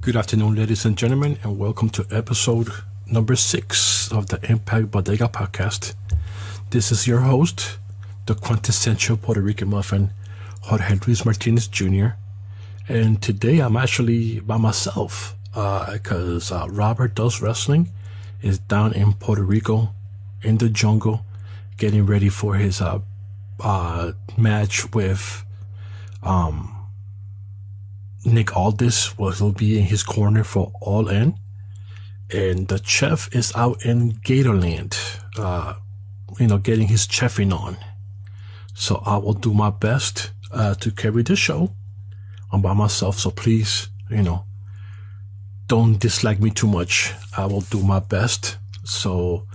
Good afternoon, ladies and gentlemen, and welcome to episode number 6 of the Impact Bodega Podcast. This is your host, the quintessential Puerto Rican muffin, Jorge Luis Martinez Jr. And today I'm actually by myself because Robert Does Wrestling is down in Puerto Rico in the jungle getting ready for his match with Nick Aldis. Will be in his corner for All In, and the chef is out in Gatorland, getting his chefing on. So I will do my best to carry the show. I'm by myself, so please, don't dislike me too much. I will do my best. So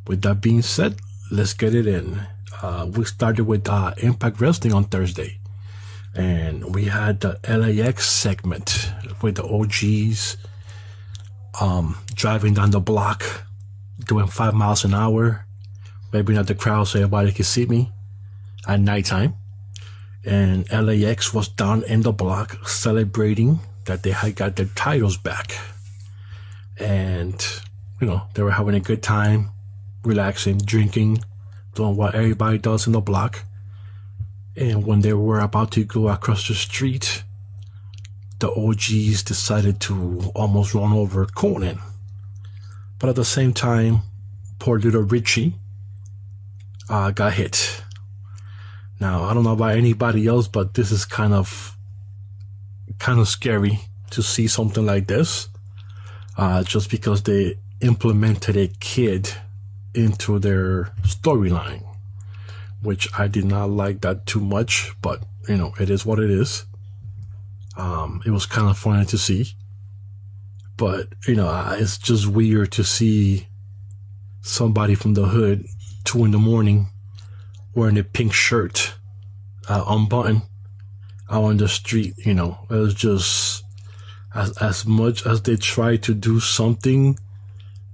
with that being said, let's get it in. We started with Impact Wrestling on Thursday. And we had the LAX segment with the OGs driving down the block, doing 5 miles an hour, waving at the crowd so everybody could see me at nighttime. And LAX was down in the block celebrating that they had got their titles back. And, they were having a good time, relaxing, drinking, doing what everybody does in the block. And when they were about to go across the street, the OGs decided to almost run over Conan. But at the same time, poor little Richie got hit. Now, I don't know about anybody else, but this is kind of scary to see something like this. Just because they implemented a kid into their storyline, which I did not like that too much, but it is what it is. It was kind of funny to see, but it's just weird to see somebody from the hood 2 a.m. wearing a pink shirt, unbuttoned, out on the street. It was just as much as they try to do something,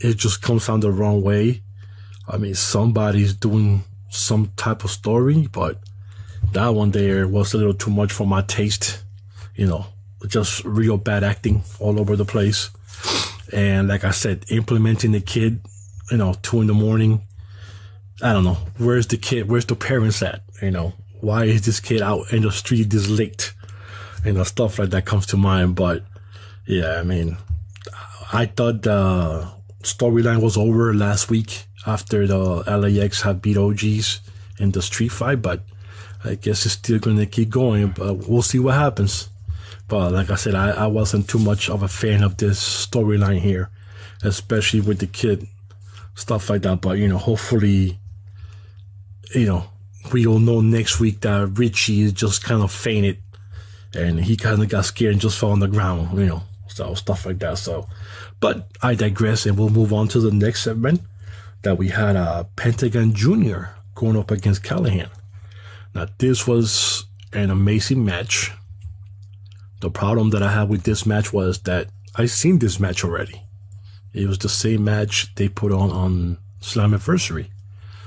it just comes out the wrong way. I mean, somebody's doing some type of story, but that one there was a little too much for my taste. Just real bad acting all over the place. And like I said, implementing the kid, 2 a.m. I don't know. Where's the kid? Where's the parents at? Why is this kid out in the street this late? Stuff like that comes to mind. But yeah, I mean, I thought the storyline was over last week after the LAX had beat OGs in the street fight, but I guess it's still going to keep going, but we'll see what happens. But like I said, I wasn't too much of a fan of this storyline here, especially with the kid, stuff like that. But, hopefully, we'll know next week that Richie is just kind of fainted and he kind of got scared and just fell on the ground, so stuff like that. So, but I digress, and we'll move on to the next segment that we had Pentagon Jr. going up against Callihan. Now, this was an amazing match. The problem that I had with this match was that I seen this match already. It was the same match they put on Slammiversary.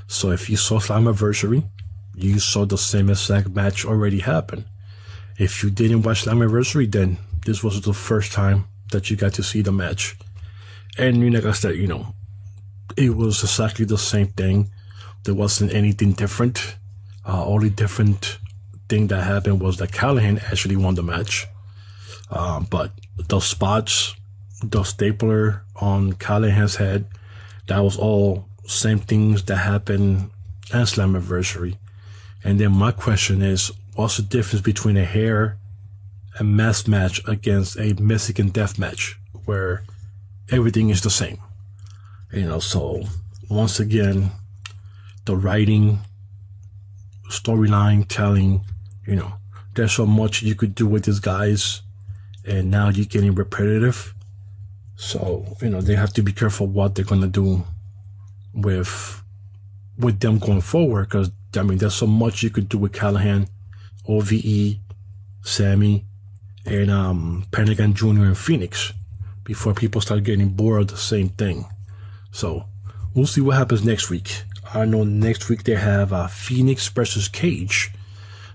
So if you saw Slammiversary, you saw the same exact match already happen. If you didn't watch Slammiversary, then this was the first time that you got to see the match. And like I said, it was exactly the same thing. There wasn't anything different. Only different thing that happened was that Callihan actually won the match. But the spots, the stapler on Callihan's head, that was all same things that happened at Slammiversary. And then my question is, what's the difference between a hair and mask match against a Mexican death match where everything is the same? So once again, the writing, storyline, telling, there's so much you could do with these guys, and now you're getting repetitive. So, they have to be careful what they're going to do with them going forward, because, there's so much you could do with Callihan, OVE, Sami, and Pentagon Jr. and Phoenix before people start getting bored of the same thing. So we'll see what happens next week. I know next week they have Phoenix versus Cage.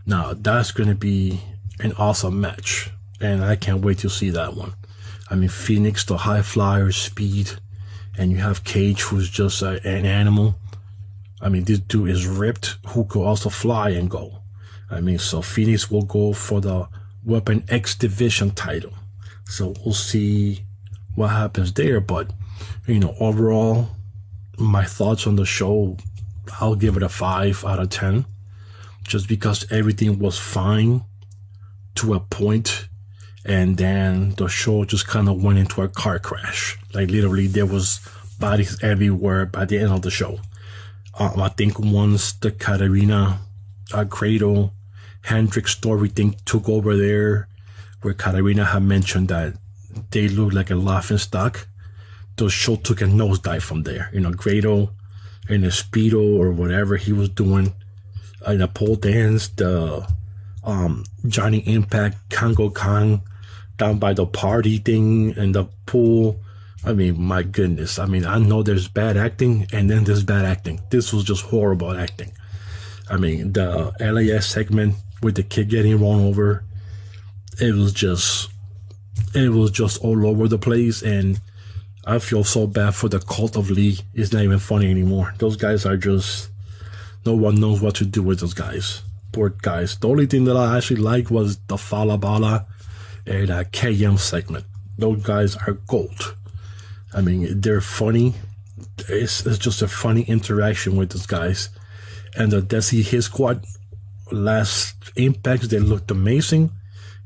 Now that's going to be an awesome match, and I can't wait to see that one. I mean, Phoenix, the high flyer, speed, and you have Cage, who's just an animal. I mean, this dude is ripped, who could also fly and go. I mean, so Phoenix will go for the Weapon X Division title. So we'll see what happens there. But, overall, my thoughts on the show, I'll give it a 5 out of 10. Just because everything was fine to a point, and then the show just kind of went into a car crash. Like, literally, there was bodies everywhere by the end of the show. I think once the Katarina, Grado, Hendrix story thing took over there, where Katarina had mentioned that they looked like a laughing stock, the show took a nosedive from there. Grado in a Speedo or whatever he was doing, in a pole dance, the Johnny Impact, Congo Kong, down by the party thing in the pool. I mean, my goodness. I mean, I know there's bad acting, and then there's bad acting. This was just horrible acting. I mean, the LAS segment with the kid getting run over, it was just all over the place, and I feel so bad for the Cult of Lee. It's not even funny anymore. Those guys are just, no one knows what to do with those guys. Poor guys. The only thing that I actually liked was the Falabala and KM segment. Those guys are gold. I mean, they're funny. It's just a funny interaction with those guys. And the Desi Hit Squad, last Impacts, they looked amazing.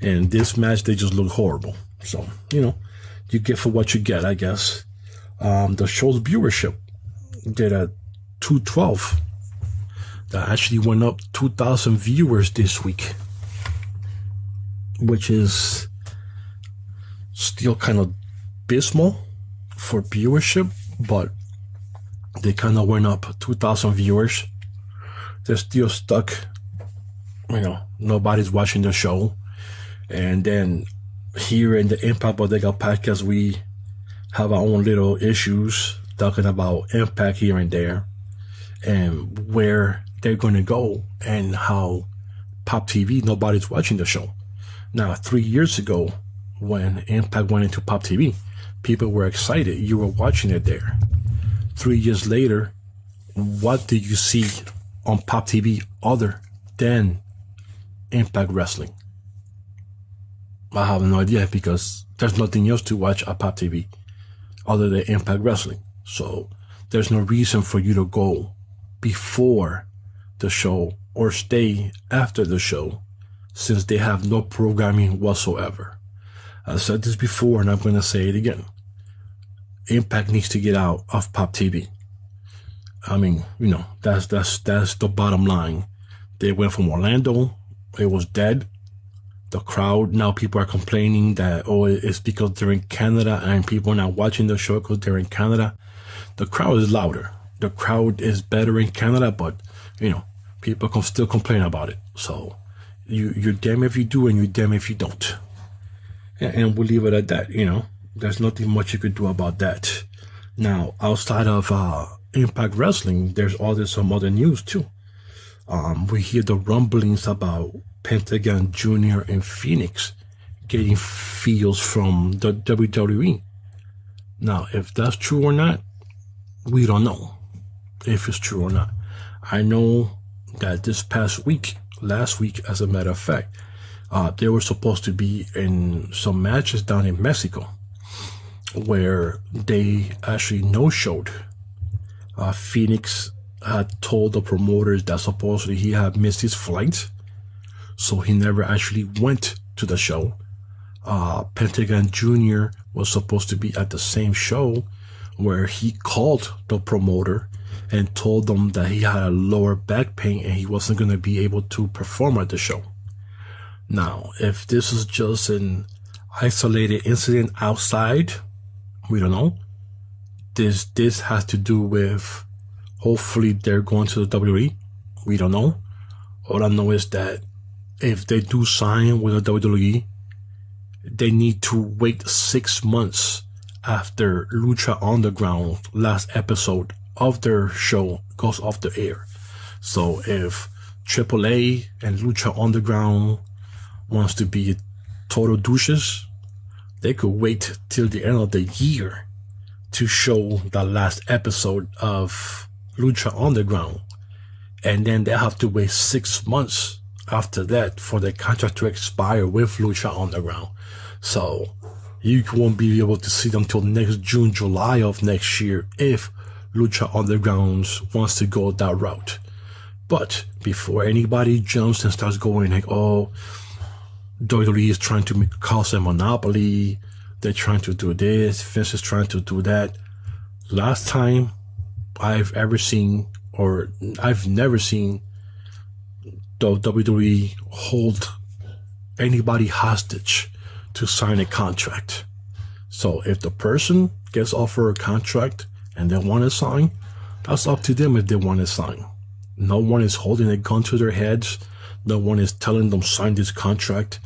And this match, they just look horrible. So, you get for what you get, I guess. The show's viewership did a 212. That actually went up 2,000 viewers this week, which is still kind of abysmal for viewership, but they kind of went up 2,000 viewers. They're still stuck, nobody's watching the show. And then here in the Impact Bodega Podcast, we have our own little issues talking about Impact here and there and where they're going to go, and how Pop TV, nobody's watching the show. Now, 3 years ago, when Impact went into Pop TV, people were excited. You were watching it there. 3 years later, what do you see on Pop TV other than Impact Wrestling? I have no idea, because there's nothing else to watch at Pop TV other than Impact Wrestling. So there's no reason for you to go before the show or stay after the show, since they have no programming whatsoever. I said this before, and I'm going to say it again. Impact needs to get out of Pop TV. I mean, that's the bottom line. They went from Orlando, it was dead. The crowd, now people are complaining that, it's because they're in Canada and people are not watching the show because they're in Canada. The crowd is louder. The crowd is better in Canada, but, people can still complain about it. So you're damn if you do and you're damn if you don't. And we'll leave it at that, There's nothing much you could do about that. Now, outside of Impact Wrestling, there's some other news too. We hear the rumblings about Pentagon Jr. and Phoenix getting feels from the WWE. Now, if that's true or not, we don't know if it's true or not. I know that this last week, as a matter of fact, they were supposed to be in some matches down in Mexico where they actually no-showed. Phoenix had told the promoters that supposedly he had missed his flight, so he never actually went to the show. Pentagon Jr. was supposed to be at the same show, where he called the promoter and told them that he had a lower back pain and he wasn't going to be able to perform at the show. Now, if this is just an isolated incident outside, we don't know. This has to do with, hopefully they're going to the WWE. We don't know. All I know is that if they do sign with the WWE, they need to wait 6 months after Lucha Underground last episode of their show goes off the air. So if AAA and Lucha Underground wants to be total douches, they could wait till the end of the year to show the last episode of Lucha Underground. And then they have to wait 6 months after that for the contract to expire with Lucha Underground. So you won't be able to see them till next June, July of next year if Lucha Underground wants to go that route. But before anybody jumps and starts going like, oh, WWE is trying to cause a monopoly, they're trying to do this, Vince is trying to do that. Last time I've ever seen, or I've never seen the WWE hold anybody hostage to sign a contract. So if the person gets offered a contract and they want to sign, that's up to them if they want to sign. No one is holding a gun to their heads. No one is telling them sign this contract.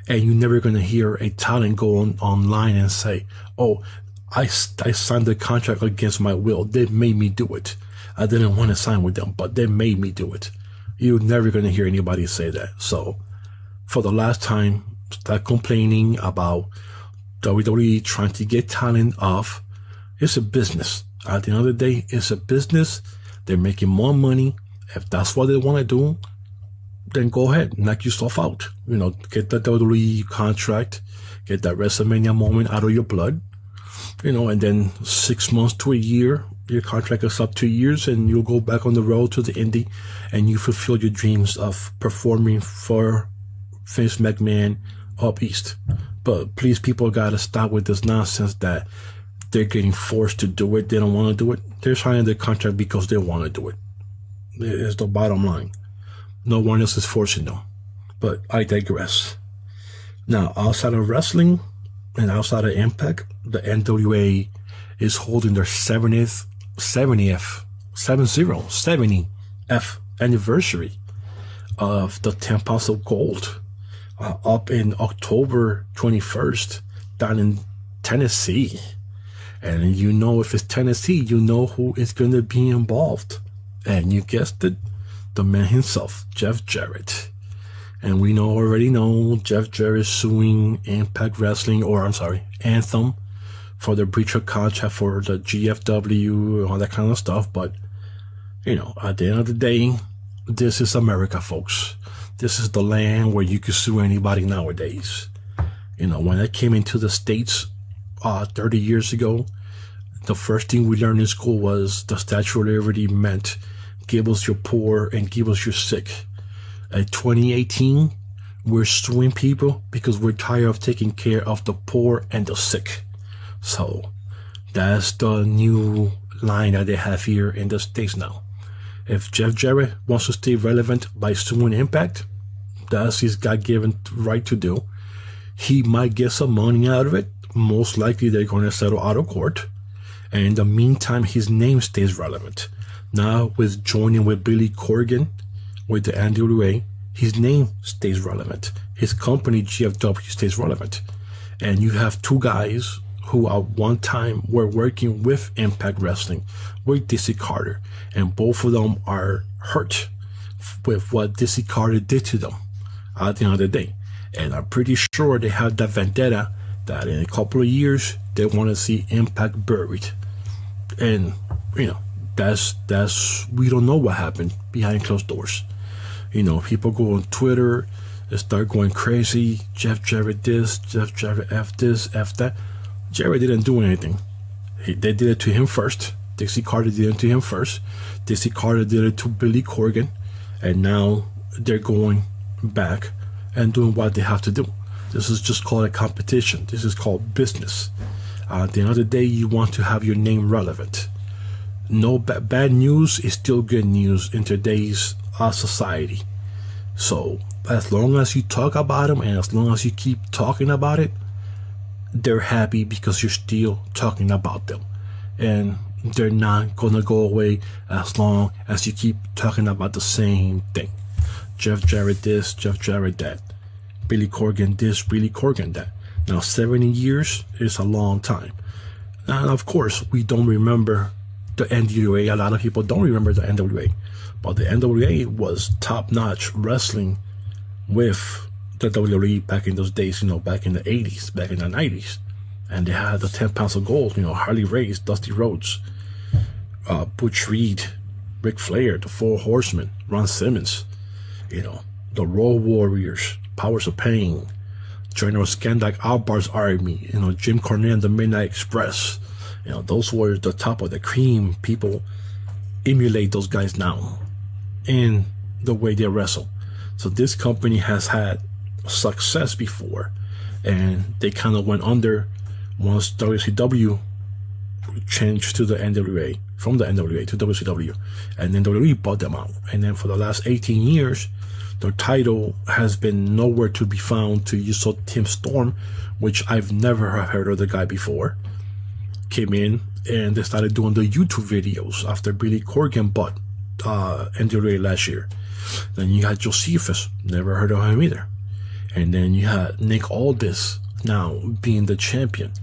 And you're never going to hear a talent go online and say, oh, I signed the contract against my will. They made me do it. I didn't want to sign with them, but they made me do it. You're never going to hear anybody say that. So for the last time, start complaining about WWE trying to get talent off. It's a business. At the end of the day, it's a business. They're making more money. If that's what they want to do, then go ahead, knock yourself out. Get the WWE contract, get that WrestleMania moment out of your blood, and then 6 months to a year, your contract is up 2 years, and you'll go back on the road to the indie, and you fulfill your dreams of performing for Vince McMahon up east. But please, people gotta stop with this nonsense that they're getting forced to do it. They don't want to do it. They're signing the contract because they want to do it. It's the bottom line. No one else is forcing them. But I digress. Now, outside of wrestling and outside of Impact, the NWA is holding their 70th anniversary of the 10 pounds of gold up in October 21st down in Tennessee. And if it's Tennessee, you know who is going to be involved. And you guessed it, the man himself, Jeff Jarrett. And we already know Jeff Jarrett suing Impact Wrestling, Anthem, for the breach of contract for the GFW and all that kind of stuff. But, at the end of the day, this is America, folks. This is the land where you can sue anybody nowadays. When I came into the States 30 years ago, the first thing we learned in school was the Statue of Liberty meant give us your poor and give us your sick. In 2018, we're suing people because we're tired of taking care of the poor and the sick. So that's the new line that they have here in the States now. If Jeff Jarrett wants to stay relevant by suing Impact, that's his God-given right to do. He might get some money out of it. Most likely they're going to settle out of court. And in the meantime, his name stays relevant. Now, with joining with Billy Corgan with the NWA, his name stays relevant. His company, GFW, stays relevant. And you have two guys who at one time were working with Impact Wrestling, with Dixie Carter. And both of them are hurt with what Dixie Carter did to them at the end of the day. And I'm pretty sure they have that vendetta that in a couple of years, they want to see Impact buried. And, that's we don't know what happened behind closed doors. People go on Twitter, they start going crazy. Jeff Jarrett this, Jeff Jarrett F this, F that. Jarrett didn't do anything. They did it to him first. Dixie Carter did it to him first. Dixie Carter did it to Billy Corgan. And now they're going back and doing what they have to do. This is just called a competition. This is called business. At the end of the day, you want to have your name relevant. No bad news is still good news in today's society. So as long as you talk about them and as long as you keep talking about it, they're happy because you're still talking about them. And they're not going to go away as long as you keep talking about the same thing. Jeff Jarrett this, Jeff Jarrett that. Billy Corgan this, Billy Corgan that. Now, 70 years is a long time. And of course, we don't remember the NWA. A lot of people don't remember the NWA. But the NWA was top-notch wrestling with the WWE back in those days, back in the 80s, back in the 90s. And they had the 10 pounds of gold, Harley Race, Dusty Rhodes, Butch Reed, Ric Flair, the Four Horsemen, Ron Simmons, the Road Warriors, Powers of Pain, General Skandak Albar's Army, Jim Cornette and the Midnight Express. Those were the top of the cream. People emulate those guys now in the way they wrestle. So this company has had success before, and they kind of went under once WCW changed to the NWA, from the NWA to WCW, and then WWE bought them out. And then for the last 18 years, their title has been nowhere to be found. To use Tim Storm, which I've never heard of the guy before, came in and they started doing the YouTube videos after Billy Corgan bought NWA last year. Then you had Josephus, never heard of him either. And then you had Nick Aldis now being the champion.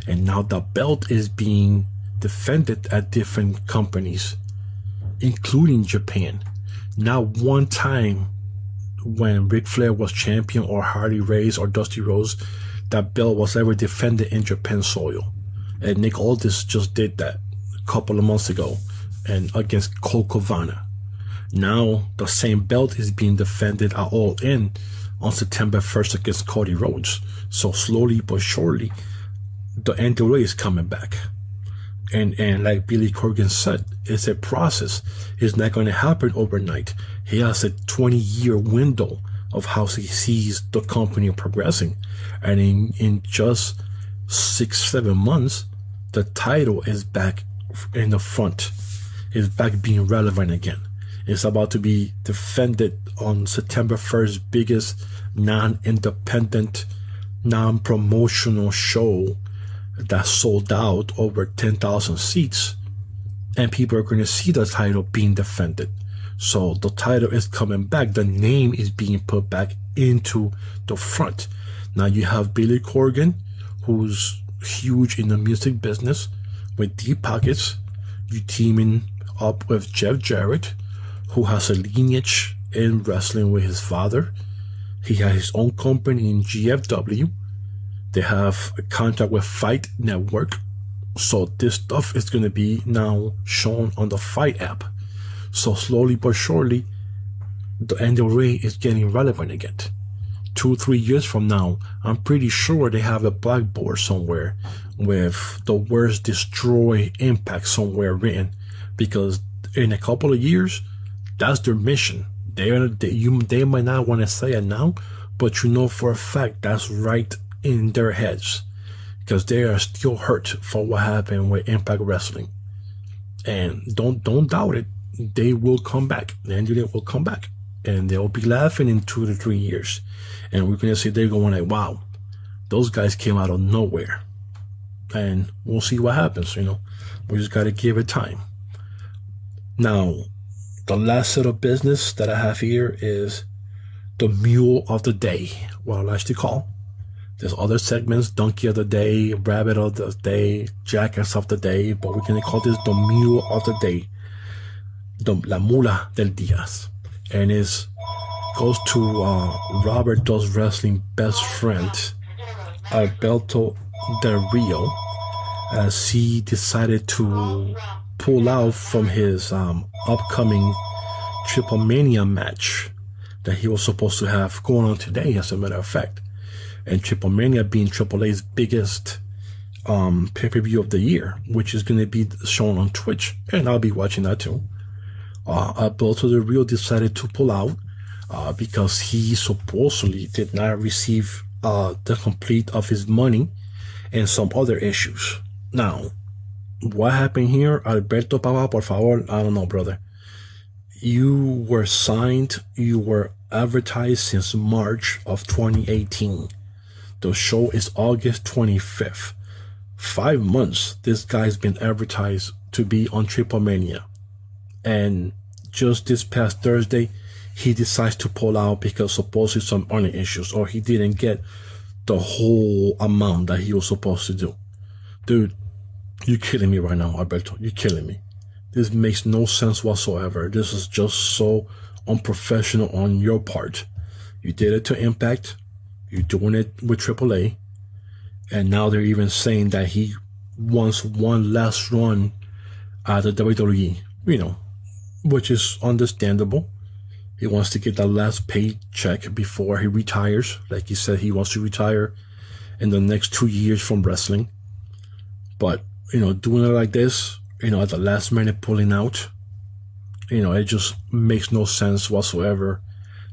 And now the belt is being defended at different companies, including Japan. Not one time when Ric Flair was champion, or Harley Race, or Dusty Rhodes, that belt was ever defended in Japan soil. And Nick Aldis just did that a couple of months ago, and against Colt Cabana. Now the same belt is being defended at All In on September 1st against Cody Rhodes. So slowly but surely, the NWA is coming back. And like Billy Corgan said, it's a process. It's not going to happen overnight. He has a 20-year window of how he sees the company progressing. And in just 6-7 months, the title is back in the front. It's back being relevant again. It's about to be defended on September 1st, biggest non-independent, non-promotional show that sold out over 10,000 seats. And people are going to see the title being defended. So the title is coming back. The name is being put back into the front. Now you have Billy Corgan, who's huge in the music business with deep pockets. You teaming up with Jeff Jarrett, who has a lineage in wrestling with his father. He has his own company in GFW. They have a contract with Fight Network. So this stuff is going to be now shown on the Fight app. So slowly but surely, the NWA is getting relevant again. 2-3 years from now, I'm pretty sure they have a blackboard somewhere with the words "Destroy Impact" somewhere written, because in a couple of years, that's their mission. They might not want to say it now, but for a fact that's right in their heads, because they are still hurt for what happened with Impact Wrestling. And don't doubt it, they will come back. The NWA will come back, and they'll be laughing in 2 to 3 years, and we're gonna see they're going like, wow, those guys came out of nowhere. And we'll see what happens. We just gotta give it time. Now, the last set of business that I have here is the Mule of the Day, what I like to call. There's other segments: Donkey of the Day, Rabbit of the Day, Jackass of the Day, but we're going to call this the Mule of the Day, La Mula del Días. And it goes to Robert Does Wrestling best friend, Alberto Del Rio, as he decided to pull out from his upcoming Triple Mania match that he was supposed to have going on today, as a matter of fact. And Triple Mania being Triple A's biggest pay-per-view of the year, which is going to be shown on Twitch, and I'll be watching that too. Alberto Del Rio decided to pull out because he supposedly did not receive the complete of his money and some other issues. Now, what happened here? Alberto, Papa, por favor, I don't know, brother. You were signed, you were advertised since March of 2018. The show is August 25th. 5 months this guy's been advertised to be on Triple Mania. And just this past Thursday, he decides to pull out because supposedly some money issues, or he didn't get the whole amount that he was supposed to do. Dude, you're killing me right now, Alberto. You're killing me. This makes no sense whatsoever. This is just so unprofessional on your part. You did it to Impact. You're doing it with AAA. And now they're even saying that he wants one last run at the WWE, which is understandable. He wants to get that last paycheck before he retires. Like he said, he wants to retire in the next 2 years from wrestling. But, doing it like this, at the last minute pulling out, it just makes no sense whatsoever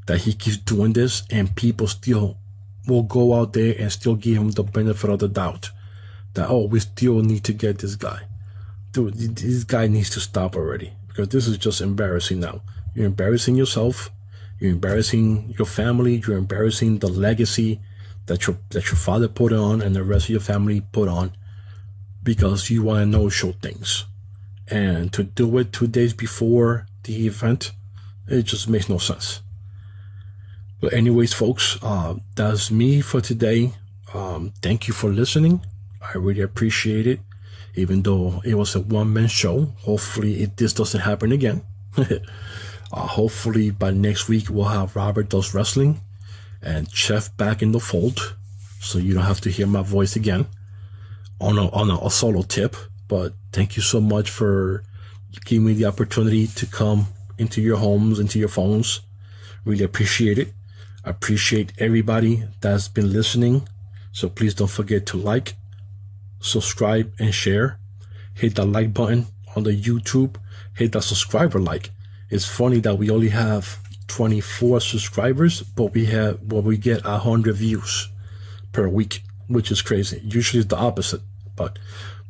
that he keeps doing this and people still will go out there and still give him the benefit of the doubt that, we still need to get this guy. Dude, this guy needs to stop already, because this is just embarrassing now. You're embarrassing yourself. You're embarrassing your family. You're embarrassing the legacy that your father put on and the rest of your family put on, because you want to no-show things. And to do it 2 days before the event, it just makes no sense. But anyways, folks, that's me for today. Thank you for listening. I really appreciate it. Even though it was a one-man show, hopefully this doesn't happen again. Hopefully by next week we'll have Robert Does Wrestling and Chef back in the fold, so you don't have to hear my voice again on a solo tip. But thank you so much for giving me the opportunity to come into your homes, into your phones. Really appreciate it. I appreciate everybody that's been listening. So please don't forget to like, subscribe, and share. Hit that like button on the YouTube. Hit that subscriber like. It's funny that we only have 24 subscribers, but we get 100 views per week, which is crazy. Usually it's the opposite, but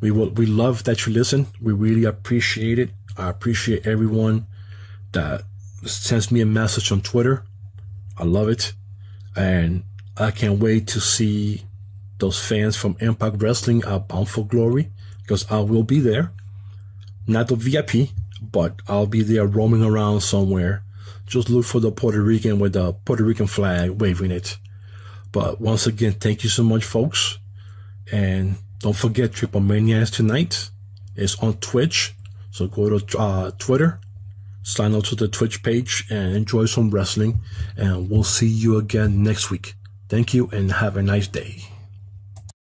we love that you listen. We really appreciate it. I appreciate everyone that sends me a message on Twitter. I love it. And I can't wait to see those fans from Impact Wrestling at Bound for Glory, because I will be there. Not the VIP, but I'll be there roaming around somewhere. Just look for the Puerto Rican with the Puerto Rican flag waving it. But once again, thank you so much, folks. And don't forget, Triple Mania is tonight. It's on Twitch. So go to Twitter, sign up to the Twitch page, and enjoy some wrestling. And we'll see you again next week. Thank you, and have a nice day.